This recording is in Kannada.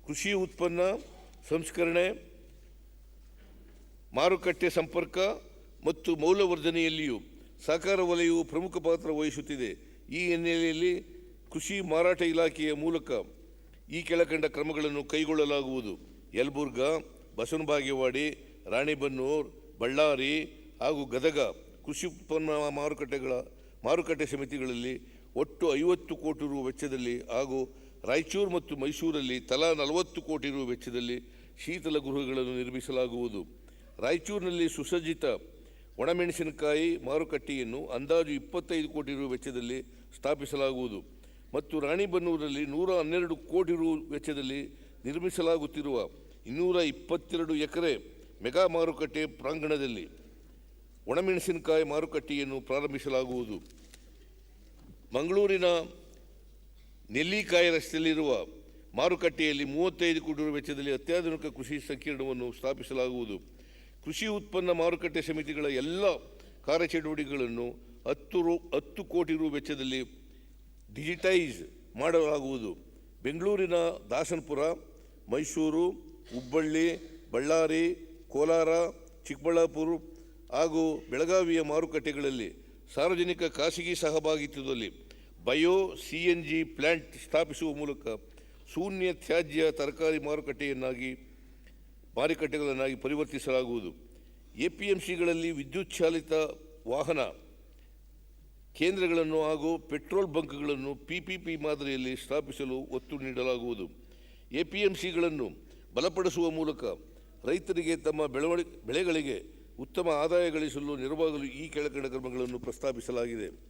ಕೃಷಿ ಉತ್ಪನ್ನ ಸಂಸ್ಕರಣೆ, ಮಾರುಕಟ್ಟೆ ಸಂಪರ್ಕ ಮತ್ತು ಮೌಲ್ಯವರ್ಧನೆಯಲ್ಲಿಯೂ ಸಹಕಾರ ವಲಯವು ಪ್ರಮುಖ ಪಾತ್ರ ವಹಿಸುತ್ತಿದೆ. ಈ ಹಿನ್ನೆಲೆಯಲ್ಲಿ ಕೃಷಿ ಮಾರಾಟ ಇಲಾಖೆಯ ಮೂಲಕ ಈ ಕೆಳಕಂಡ ಕ್ರಮಗಳನ್ನು ಕೈಗೊಳ್ಳಲಾಗುವುದು. ಯಲಬುರ್ಗಾ, ಬಸವನಬಾಗೇವಾಡಿ, ರಾಣೆಬೆನ್ನೂರು, ಬಳ್ಳಾರಿ ಹಾಗೂ ಗದಗ ಕೃಷಿ ಉತ್ಪನ್ನ ಮಾರುಕಟ್ಟೆ ಸಮಿತಿಗಳಲ್ಲಿ ಒಟ್ಟು 50 ಕೋಟಿ ರು ವೆಚ್ಚದಲ್ಲಿ ಹಾಗೂ ರಾಯಚೂರು ಮತ್ತು ಮೈಸೂರಲ್ಲಿ ತಲಾ 40 ಕೋಟಿ ರು ವೆಚ್ಚದಲ್ಲಿ ಶೀತಲ ಗೃಹಗಳನ್ನು ನಿರ್ಮಿಸಲಾಗುವುದು. ರಾಯಚೂರಿನಲ್ಲಿ ಸುಸಜ್ಜಿತ ಒಣಮೆಣಸಿನಕಾಯಿ ಮಾರುಕಟ್ಟೆಯನ್ನು ಅಂದಾಜು 25 ಕೋಟಿ ರು ವೆಚ್ಚದಲ್ಲಿ ಸ್ಥಾಪಿಸಲಾಗುವುದು ಮತ್ತು ರಾಣಿಬೆನ್ನೂರಲ್ಲಿ 112 ಕೋಟಿ ರು ವೆಚ್ಚದಲ್ಲಿ ನಿರ್ಮಿಸಲಾಗುತ್ತಿರುವ 222 ಎಕರೆ ಮೆಗಾ ಮಾರುಕಟ್ಟೆ ಪ್ರಾಂಗಣದಲ್ಲಿ ಒಣಮೆಣಸಿನಕಾಯಿ ಮಾರುಕಟ್ಟೆಯನ್ನು ಪ್ರಾರಂಭಿಸಲಾಗುವುದು. ಮಂಗಳೂರಿನ ನೆಲ್ಲಿಕಾಯಿ ರಸ್ತೆಯಲ್ಲಿರುವ ಮಾರುಕಟ್ಟೆಯಲ್ಲಿ 35 ಕೋಟಿ ರು ವೆಚ್ಚದಲ್ಲಿ ಅತ್ಯಾಧುನಿಕ ಕೃಷಿ ಸಂಕೀರ್ಣವನ್ನು ಸ್ಥಾಪಿಸಲಾಗುವುದು. ಕೃಷಿ ಉತ್ಪನ್ನ ಮಾರುಕಟ್ಟೆ ಸಮಿತಿಗಳ ಎಲ್ಲ ಕಾರ್ಯಚಟುವಟಿಕೆಗಳನ್ನು 10 ಕೋಟಿ ರು ವೆಚ್ಚದಲ್ಲಿ ಡಿಜಿಟೈಸ್ ಮಾಡಲಾಗುವುದು. ಬೆಂಗಳೂರಿನ ದಾಸನಪುರ, ಮೈಸೂರು, ಹುಬ್ಬಳ್ಳಿ, ಬಳ್ಳಾರಿ, ಕೋಲಾರ, ಚಿಕ್ಕಬಳ್ಳಾಪುರ ಹಾಗೂ ಬೆಳಗಾವಿಯ ಮಾರುಕಟ್ಟೆಗಳಲ್ಲಿ ಸಾರ್ವಜನಿಕ ಖಾಸಗಿ ಸಹಭಾಗಿತ್ವದಲ್ಲಿ ಬಯೋ CNG ಪ್ಲಾಂಟ್ ಸ್ಥಾಪಿಸುವ ಮೂಲಕ ಶೂನ್ಯ ತ್ಯಾಜ್ಯ ತರಕಾರಿ ಮಾರುಕಟ್ಟೆಗಳನ್ನಾಗಿ ಪರಿವರ್ತಿಸಲಾಗುವುದು. APMCಗಳಲ್ಲಿ ವಿದ್ಯುತ್ ಚಾಲಿತ ವಾಹನ ಕೇಂದ್ರಗಳನ್ನು ಹಾಗೂ ಪೆಟ್ರೋಲ್ ಬಂಕ್ಗಳನ್ನು PPP ಮಾದರಿಯಲ್ಲಿ ಸ್ಥಾಪಿಸಲು ಒತ್ತು ನೀಡಲಾಗುವುದು. APMCಗಳನ್ನು ಬಲಪಡಿಸುವ ಮೂಲಕ ರೈತರಿಗೆ ತಮ್ಮ ಬೆಳೆಗಳಿಗೆ ಉತ್ತಮ ಆದಾಯ ಗಳಿಸಲು ನೆರವಾಗಲು ಈ ಕೆಳಕಂಡ ಕ್ರಮಗಳನ್ನು ಪ್ರಸ್ತಾಪಿಸಲಾಗಿದೆ.